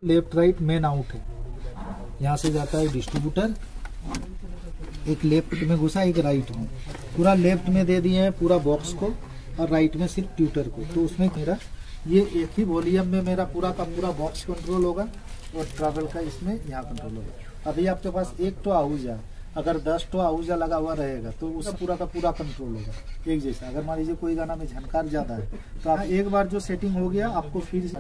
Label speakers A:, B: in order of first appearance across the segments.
A: Left right main out है, यहाँ से जाता है डिस्ट्रीब्यूटर, एक लेफ्ट में घुसा एक राइट में, पूरा लेफ्ट में दे दिए हैं पूरा बॉक्स को और राइट में सिर्फ ट्यूटर को। तो उसमें मेरा ये एक ही वॉल्यूम में मेरा पूरा का पूरा बॉक्स कंट्रोल होगा और ट्रैवल का इसमें यहाँ कंट्रोल होगा। अभी आपके पास एक तो आहूजा, अगर 10 तो आहूजा लगा हुआ रहेगा तो उसका पूरा का पूरा कंट्रोल होगा एक जैसा। अगर मान लीजिए कोई गाना में झनकार ज्यादा है तो आप एक बार जो सेटिंग हो गया आपको फिर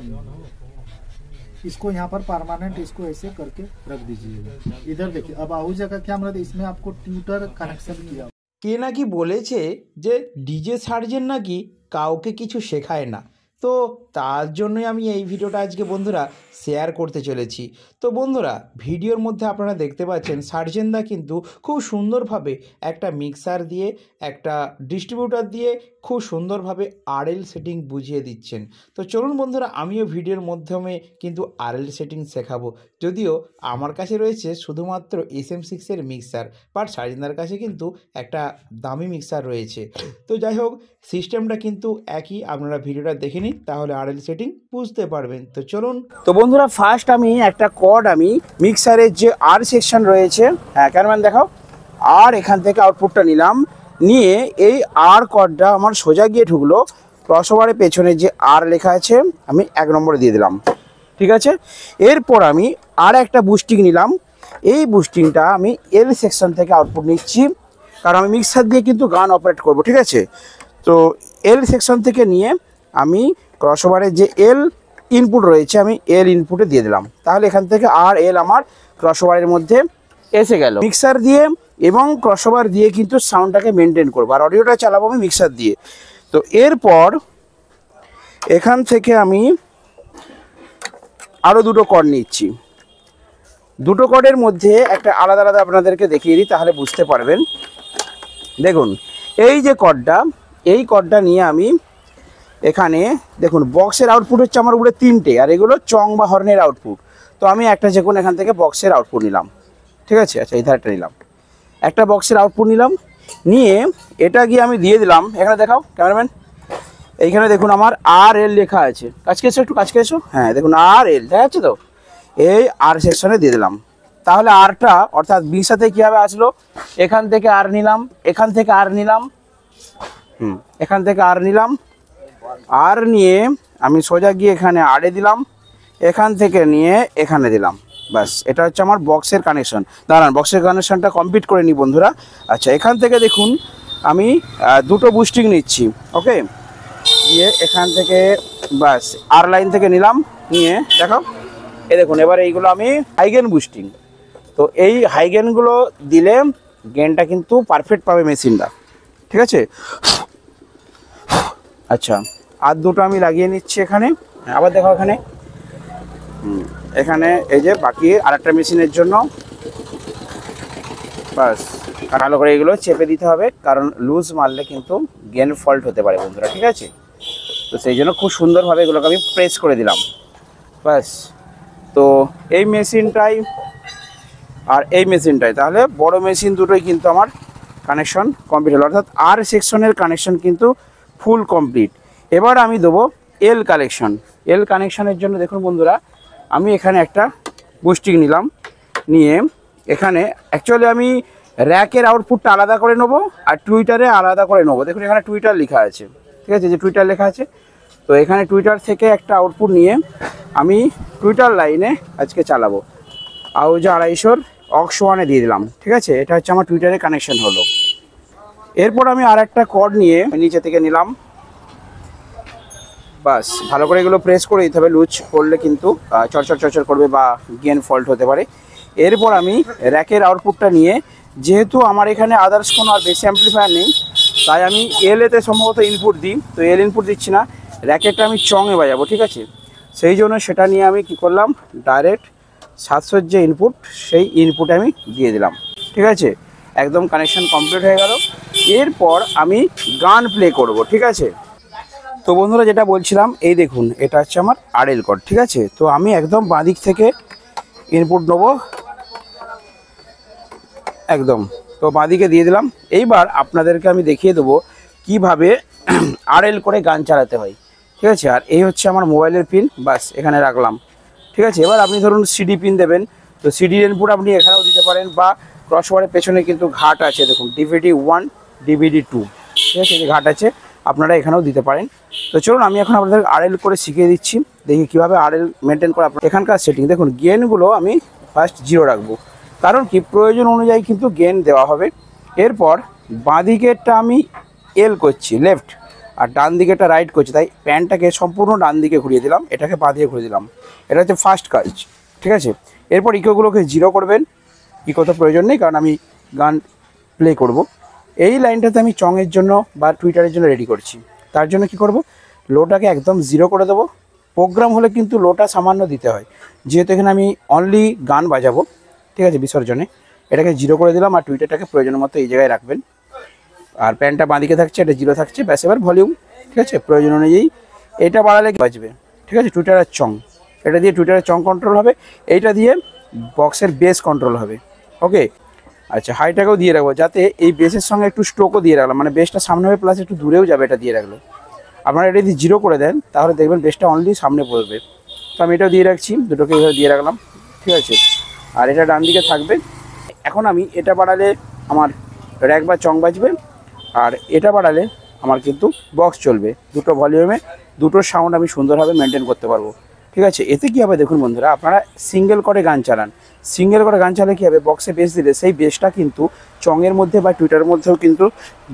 A: इसको यहाँ पर परमानेंट इसको ऐसे करके रख दीजिएगा। इधर देखिए अब आहूजा का क्या मतलब, इसमें आपको ट्यूटर कनेक्शन किया।
B: কে নাকি বলেছে যে ডিজে সার্জেন নাকি কাউকে কিছু শেখায় না, তো তার জন্যই আমি এই ভিডিওটা আজকে বন্ধুরা শেয়ার করতে চলেছি। তো বন্ধুরা ভিডিওর মধ্যে আপনারা দেখতে পাচ্ছেন সার্জেনদা কিন্তু খুব সুন্দরভাবে একটা মিক্সার দিয়ে একটা ডিস্ট্রিবিউটার দিয়ে খুব সুন্দরভাবে আরএল সেটিং বুঝিয়ে দিচ্ছেন। তো চলুন বন্ধুরা আমিও ভিডিওর মাধ্যমে কিন্তু আরএল সেটিং শেখাবো, যদিও আমার কাছে রয়েছে শুধুমাত্র SM6 এর মিক্সার, বাট সার্জেনদার কাছে কিন্তু একটা দামি মিক্সার রয়েছে। তো যাই হোক সিস্টেমটা কিন্তু একই, আপনারা ভিডিওটা দেখে নিন তাহলে আরএল সেটিং বুঝতে পারবেন। তো চলুন।
C: তো বন্ধুরা ফার্স্ট আমি একটা কর্ড আমি মিক্সারের যে আর সেকশন রয়েছে, হ্যাঁ ক্যামেরাম্যান দেখাও, আর এখান থেকে আউটপুটটা নিলাম, নিয়ে এই আর কর্ডটা আমার সোজা গিয়ে ঢুকলো ক্রসওভারের পেছনে যে আর লেখা আছে আমি 1 নম্বরে দিয়ে দিলাম, ঠিক আছে। এরপর আমি আর একটা বুস্টিং নিলাম, এই বুস্টিংটা আমি এল সেকশন থেকে আউটপুট নিচ্ছি, কারণ আমি মিক্সার দিয়ে কিন্তু গান অপারেট করব, ঠিক আছে। তো এল সেকশন থেকে নিয়ে আমি ক্রসওভারের যে এল ইনপুট রয়েছে আমি এল ইনপুটে দিয়ে দিলাম, তাহলে এখান থেকে আর এল আমার ক্রসওভারের মধ্যে এসে গেল। মিক্সার দিয়ে এবং ক্রসওভার দিয়ে কিন্তু সাউন্ডটাকে মেনটেন করবো, আর অডিওটা চালাবো আমি মিক্সার দিয়ে। তো এরপর এখান থেকে আমি আরও দুটো কর্ড নিচ্ছি, দুটো কর্ডের মধ্যে একটা আলাদা আলাদা আপনাদেরকে দেখিয়ে দিই তাহলে বুঝতে পারবেন। দেখুন এই যে কর্ডটা, এই কর্ডটা নিয়ে আমি এখানে দেখুন বক্সের আউটপুট হচ্ছে আমার উপরে 3টে, আর এগুলো চং বা হর্নের আউটপুট। তো আমি একটা যে কোনো এখান থেকে বক্সের আউটপুট নিলাম, ঠিক আছে। আচ্ছা এই ধারটা নিলাম, একটা বক্সের আউটপুট নিলাম, নিয়ে এটা গিয়ে আমি দিয়ে দিলাম, এখানে দেখাও ক্যামেরাম্যান, এইখানে দেখুন আমার আর এল লেখা আছে, কাছকে এসো একটু কাছকে এসো, হ্যাঁ দেখুন আর এল দেখা যাচ্ছে তো, এই আর সেকশনে দিয়ে দিলাম। তাহলে আরটা অর্থাৎ বির সাথে কীভাবে আসলো, এখান থেকে আর নিলাম, এখান থেকে আর নিলাম, এখান থেকে আর নিলাম, আর নিয়ে আমি সোজা গিয়ে এখানে আড়ে দিলাম, এখান থেকে নিয়ে এখানে দিলাম, বাস এটা হচ্ছে আমার বক্সের কানেকশন। দাঁড়ান বক্সের কানেকশনটা কমপ্লিট করে নিই বন্ধুরা। আচ্ছা এখান থেকে দেখুন আমি দুটো বুস্টিং নিচ্ছি, ওকে, দিয়ে এখান থেকে বাস আর লাইন থেকে নিলাম, নিয়ে দেখো এই দেখুন এবার এইগুলো আমি হাইগেন বুস্টিং। তো এই হাইগেনগুলো দিলে গেনটা কিন্তু পারফেক্ট পাবে মেশিনটা, ঠিক আছে। আচ্ছা আর দুটো আমি লাগিয়ে নিচ্ছি এখানে, আবার দেখো এখানে, এখানে এই যে বাকি আরেকটা মেশিনের জন্য, বাস ভালো করে এগুলো চেপে দিতে হবে, কারণ লুজ মারলে কিন্তু গেন ফল্ট হতে পারে বন্ধুরা, ঠিক আছে। তো সেই জন্য খুব সুন্দরভাবে এগুলোকে আমি প্রেস করে দিলাম, বাস। তো এই মেশিনটাই আর এই মেশিনটাই, তাহলে বড় মেশিন দুটোই কিন্তু আমার কানেকশন কমপ্লিট হলো, অর্থাৎ আর সেকশনের কানেকশন কিন্তু ফুল কমপ্লিট। এবার আমি দেবো এল কানেকশন। এল কানেকশনের জন্য দেখুন বন্ধুরা আমি এখানে একটা বুস্টিং নিলাম, নিয়ে এখানে অ্যাকচুয়ালি আমি র্যাকের আউটপুটটা আলাদা করে নেবো আর টুইটারে আলাদা করে নেবো। দেখুন এখানে টুইটার লেখা আছে, ঠিক আছে, যে টুইটার লেখা আছে। তো এখানে টুইটার থেকে একটা আউটপুট নিয়ে আমি টুইটার লাইনে আজকে চালাবো, আউজা 250 অক্স 1-এ দিয়ে দিলাম, ঠিক আছে। এটা হচ্ছে আমার টুইটারে কানেকশন হলো। এরপর আমি আর একটা কর্ড নিয়ে নিচে থেকে নিলাম, বাস ভালো করে এগুলো প্রেস করে দিতে হবে, লুজ করলে কিন্তু চরচর চরচর করবে বা গেন ফল্ট হতে পারে। এরপর আমি র্যাকের আউটপুটটা নিয়ে, যেহেতু আমার এখানে আদার্স কোনো আর বেশি অ্যাম্পলিফায়ার নেই, তাই আমি এলএতে সম্ভবত ইনপুট দিই, তো এল ইনপুট দিচ্ছি না, র্যাকেটটা আমি চঙে বাজাবো, ঠিক আছে। সেই জন্য সেটা নিয়ে আমি কি করলাম, ডাইরেক্ট 700 যে ইনপুট সেই ইনপুটে আমি দিয়ে দিলাম, ঠিক আছে। একদম কানেকশন কমপ্লিট হয়ে গেল। এরপর আমি গান প্লে করব, ঠিক আছে। তো বন্ধুরা যেটা বলছিলাম, এই দেখুন এটা হচ্ছে আমার আরএল কর্ড, ঠিক আছে। তো আমি একদম বাঁ দিক থেকে ইনপুট নেবো, একদম তো বাঁ দিকে দিয়ে দিলাম। এইবার আপনাদেরকে আমি দেখিয়ে দেবো কিভাবে আরএল করে গান চালাতে হয়, ঠিক আছে। আর এই হচ্ছে আমার মোবাইলের পিন, বাস এখানে রাখলাম, ঠিক আছে। এবার আপনি ধরুন সিডি পিন দেবেন, তো সিডি ইনপুট আপনি এখানেও দিতে পারেন, বা ক্রসওয়ারের পেছনে কিন্তু ঘাট আছে, দেখুন DVD 1 DVD 2, ঠিক আছে, যে ঘাট আছে আপনারা এখানেও দিতে পারেন। তো চলুন আমি এখন আপনাদের RL করে শিখিয়ে দিচ্ছি, দেখি কীভাবে RL মেনটেন করে আপনার এখানকার সেটিং। দেখুন গেনগুলো আমি ফার্স্ট 0 রাখবো, কারণ কি প্রয়োজন অনুযায়ী কিন্তু গেন দেওয়া হবে। এরপর বাঁ দিকেরটা আমি এল করছি লেফট, আর ডান দিকেরটা রাইট করছি, তাই প্যানটাকে সম্পূর্ণ ডান দিকে ঘুরিয়ে দিলাম, এটাকে বাঁ দিকে ঘুরিয়ে দিলাম। এটা হচ্ছে ফার্স্ট কাজ, ঠিক আছে। এরপর ইকোগুলোকে 0 করবেন, ইকো তো প্রয়োজন নেই কারণ আমি গান প্লে করব। এই লাইনটাতে আমি চঙের জন্য বা টুইটারের জন্য রেডি করছি, তার জন্য কি করব, লোটাকে একদম 0 করে দেবো। প্রোগ্রাম হলে কিন্তু লোটা সামান্য দিতে হয়, যেহেতু এখানে আমি অনলি গান বাজাবো, ঠিক আছে, বিসর্জনে। এটাকে 0 করে দিলাম, আর টুইটারটাকে প্রয়োজন মতো এই জায়গায় রাখবেন। আর প্যানটা বাঁদিকে থাকছে, এটা 0 থাকছে, ব্যাস। এবার ভলিউম, ঠিক আছে, প্রয়োজন অনুযায়ী এটা বাড়ালে বাজবে, ঠিক আছে। টুইটারের চং, এটা দিয়ে টুইটারের চং কন্ট্রোল হবে, এইটা দিয়ে বক্সের বেস কন্ট্রোল হবে, ওকে। আচ্ছা, হাইটাকেও দিয়ে রাখবো, যাতে এই বেসের সঙ্গে একটু স্ট্রোকও দিয়ে রাখলাম, মানে বেসটা সামনে হবে প্লাস একটু দূরেও যাবে, এটা দিয়ে রাখলে। আপনারা এটা যদি 0 করে দেন তাহলে দেখবেন বেসটা অনলি সামনে পড়বে। তো আমি এটাও দিয়ে রাখছি, দুটোকে এইভাবে দিয়ে রাখলাম, ঠিক আছে। আর এটা ডান দিকে থাকবে। এখন আমি এটা বাড়ালে আমার র্যাক বা চং বাজবে, আর এটা বাড়ালে আমার কিন্তু বক্স চলবে। দুটো ভলিউমে দুটো সাউন্ড আমি সুন্দরভাবে মেনটেন করতে পারবো, ঠিক আছে। এতে কী হবে দেখুন বন্ধুরা, আপনারা সিঙ্গেল করে গান চালান, সিঙ্গেল করে গান চালালে কী হবে, বক্সে বেস দিলে সেই বেসটা কিন্তু চঙের মধ্যে বা টুইটারের মধ্যেও কিন্তু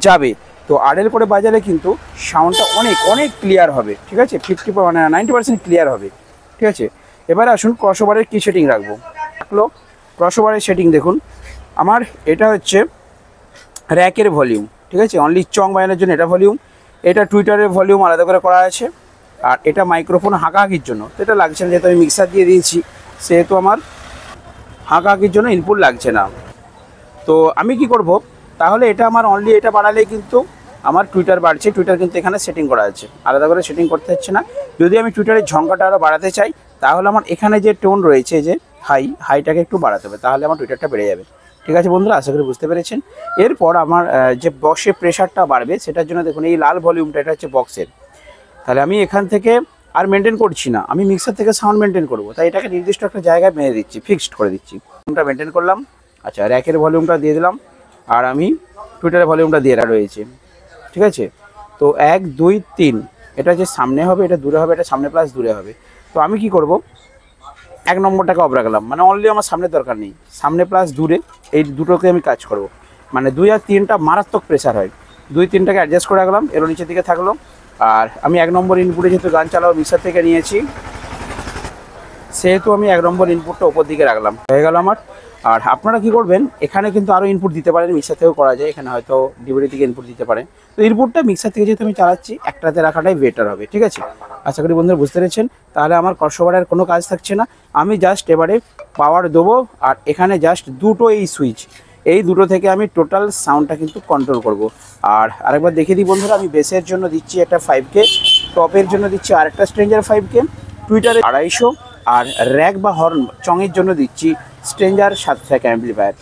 C: যাবে। তো RL করে বাজালে কিন্তু সাউন্ডটা অনেক অনেক ক্লিয়ার হবে, ঠিক আছে, 90% ক্লিয়ার হবে, ঠিক আছে। এবার আসুন ক্রসওভারের কী সেটিং রাখবো। ক্রসওভারের সেটিং দেখুন, আমার এটা হচ্ছে র্যাকের ভলিউম, ঠিক আছে, অনলি চং বাজানোর জন্য এটা ভলিউম। এটা টুইটারের ভলিউম আলাদা করে করা আছে, আর এটা মাইক্রোফোন হাঁকাহাঁকির জন্য, তো এটা লাগছে না, যেহেতু আমি মিক্সার দিয়ে দিয়েছি সেহেতু আমার হাঁকাহাঁকির জন্য ইনপুট লাগছে না। তো আমি কি করব, তাহলে এটা আমার অনলি এটা বাড়ালেই কিন্তু আমার টুইটার বাড়ছে। টুইটার কিন্তু এখানে সেটিং করা আছে, আলাদা করে সেটিং করতে হচ্ছে না। যদি আমি টুইটারের ঝঙ্কাটা আরও বাড়াতে চাই, তাহলে আমার এখানে যে টোন রয়েছে, যে হাইটাকে একটু বাড়াতে হবে, তাহলে আমার টুইটারটা বেড়ে যাবে, ঠিক আছে বন্ধুরা, আশা করি বুঝতে পেরেছেন। এরপর আমার যে বক্সের প্রেশারটা বাড়বে, সেটার জন্য দেখুন এই লাল ভলিউমটা, এটা হচ্ছে বক্সের। তাহলে আমি এখান থেকে আর মেনটেন করছি না, আমি মিক্সার থেকে সাউন্ড মেনটেন করব, তাই এটাকে নির্দিষ্ট একটা জায়গায় মেরে দিচ্ছি, ফিক্সড করে দিচ্ছি। ভলিউমটা মেনটেন করলাম, আচ্ছা, র্যাকের ভলিউমটা দিয়ে দিলাম, আর আমি টুইটারের ভলিউমটা দিয়ে রয়েছে, ঠিক আছে। তো 1 2 3 এটা যে সামনে হবে, এটা দূরে হবে, এটা সামনে প্লাস দূরে হবে। তো আমি কি করব, 1 নম্বরটাকে অফ রাখলাম, মানে অনলি আমার সামনের দরকার নেই, সামনে প্লাস দূরে এই দুটোকে আমি কাজ করব। মানে 2 আর 3টা মারাত্মক প্রেশার হয়, 2 3টাকে অ্যাডজাস্ট করে রাখলাম, এর নিচের দিকে থাকলো। আর আমি 1 নম্বর ইনপুটে যেহেতু গান চালাবো মিক্সার থেকে নিয়েছি, সেহেতু আমি 1 নম্বর ইনপুটটা ওপর দিকে রাখলাম, হয়ে গেল আমার। আর আপনারা কি করবেন, এখানে কিন্তু আরও ইনপুট দিতে পারেন, মিক্সার থেকেও করা যায়, এখানে হয়তো DVD থেকে ইনপুট দিতে পারেন। তো ইনপুটটা মিক্সার থেকে যেহেতু আমি চালাচ্ছি, একটাতে রাখাটাই বেটার হবে, ঠিক আছে। আশা করি বন্ধুরা বুঝতে পেরেছেন। তাহলে আমার ক্রসওভারের কোনো কাজ থাকছে না, আমি জাস্ট এবারে পাওয়ার দেবো, আর এখানে জাস্ট দুটো এই সুইচ, এই দুটো থেকে আমি টোটাল সাউন্ডটা কিন্তু কন্ট্রোল করব। আর আরেকবার দেখিয়ে দিই বন্ধুরা, আমি বেসের জন্য দিচ্ছি একটা 5K, টপের জন্য দিচ্ছি আরেকটা স্ট্রেঞ্জার 5K, টুইটারে 250, আর র্যাক বা হর্ন চঙের জন্য দিচ্ছি স্ট্রেঞ্জার 700 অ্যাম্পলিফায়ার।